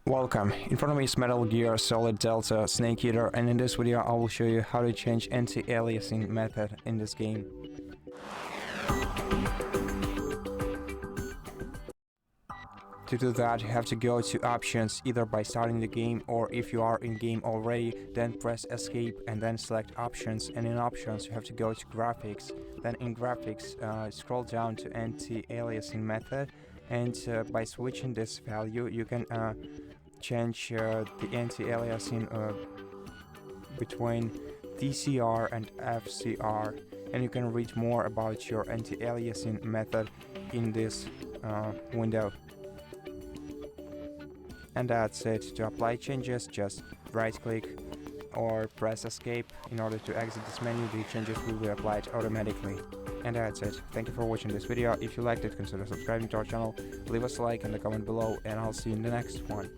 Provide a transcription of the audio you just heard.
Welcome, in front of me is Metal Gear Solid Delta Snake Eater, and in this video I will show you how to change anti-aliasing method in this game. To do that, you have to go to options either by starting the game, or if you are in game already, then press escape and then select options, and in options you have to go to graphics. Then in graphics scroll down to anti-aliasing method, and by switching this value you can change the anti-aliasing between DCR and FCR, and you can read more about your anti-aliasing method in this window. And that's it. To apply changes, just right click or press escape. In order to exit this menu, the changes will be applied automatically. And that's it. Thank you for watching this video. If you liked it, consider subscribing to our channel, leave us a like and a comment below, and I'll see you in the next one.